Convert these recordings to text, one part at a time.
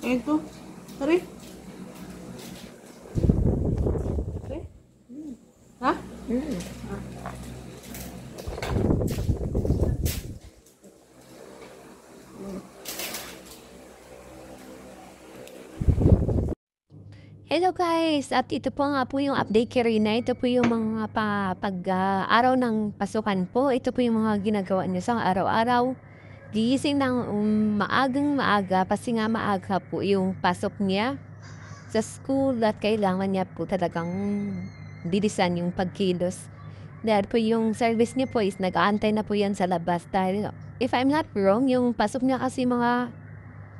Ito. Tari. Tari. Ha? Hello guys! At ito po nga po yung update kay Rina. Ito po yung mga araw ng pasukan po. Ito po yung mga ginagawa niya sa araw-araw. Gigising ng maagang maaga kasi nga maaga po yung pasok niya sa school at kailangan niya po talagang bilisan yung pagkilos. Dahil po yung service niya po is nag-aantay na po yan sa labas. Dahil if I'm not wrong, yung pasok niya kasi mga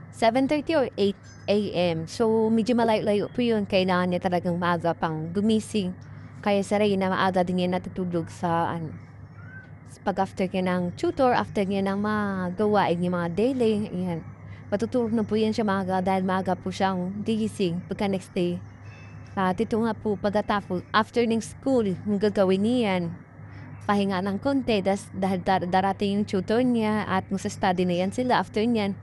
7:30 or 8 AM. So, medyo malayo-layo po yun. Kailangan niya talagang maaga pang gumising. Kaya sa Reyna, maaga din niya natutulog sa pag-after niya ng tutor, after niya ng mga gawain niya mga daily. Ayan. Matutulog na po yan siya maaga dahil maaga po siyang gigising pagka next day. At ito nga po pagkatapos, after ng school, yung gagawin niyan, pahinga ng konti dahil darating yung tutor niya at magsa-study na yan sila after niyan.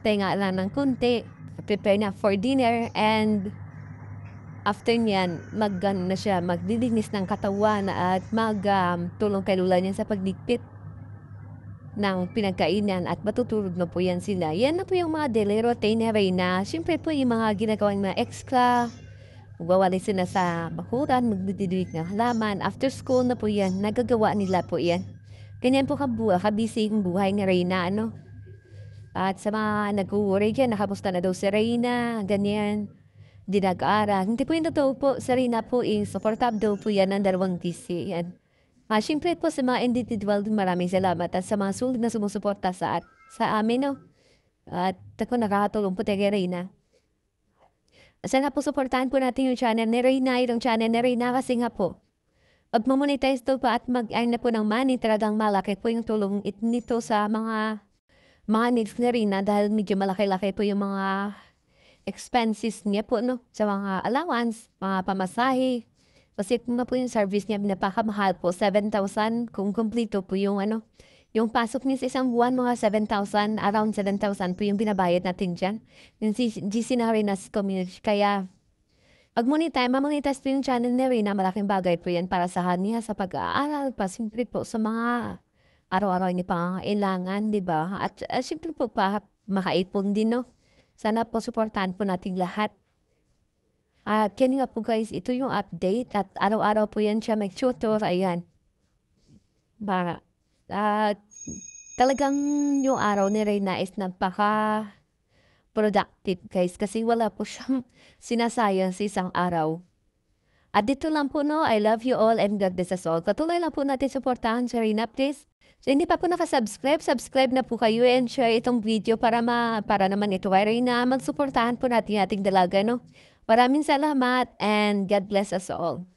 Pahinga lang ng konti, prepare na for dinner, and after niyan, na siya, maglilinis ng katawan at tulong kay lula niya sa pagligpit ng pinagkainan at matutulog na po yan sila. Yan na po yung mga daily routine ni Reyna. Siyempre po yung mga ginagawang mga extra, magwawali sila sa bakuran, magdidilig ng halaman. After school na po yan, nagagawa nila po yan. Ganyan po kabisi yung buhay ni Reyna, ano? At sa mga nag-uuri dyan, nakamusta na daw si Reyna, ganyan, di nag-aaral. Hindi po yung totoo po, si Reyna po supportive daw po yan ng 2 TC. Yan. Siyempre po sa mga individual, maraming salamat at sa mga sulit na sumusuporta sa amin, no? At ako nakakatulong po tayo kay Reyna. Sana po supportahan po natin yung channel ni Reyna, yung channel ni Reyna kasi nga po, mag-monetize to pa at mag-earn na po ng money, talagang malaki po yung tulong nito sa mga needs na rin na dahil medyo malaki-laki po yung mga expenses niya po, no? Sa mga allowance, mga pamasahe. Kasi kung na po yung service niya, napakamahal po, 7,000 kung kumplito po yung yung pasok niya sa isang buwan, mga 7,000, around 7,000 po yung binabayad natin dyan. Yung GC na rin as community. Kaya, mamonetize po yung channel ni Rina, malaking bagay po yan para sa kanya sa pag-aaral pa, simple po sa mga araw-araw niya pangangailangan, di ba? At siyempre po makaipon din, no? Sana po supportahan po natin lahat. Kaya nga po guys, ito yung update at araw-araw po yan siya mag-tutor, ayan. Talagang yung araw ni Reyna is productive guys kasi wala po siyang sinasayang sa isang araw. At dito lang po, no, I love you all and God bless us all. Patuloy lang po natin supportahan si Reyna, please. So, hindi pa po nakasubscribe, subscribe na po kayo and share itong video para naman ito kay Reyna. Magsuportahan po natin ating dalaga, no. Maraming salamat and God bless us all.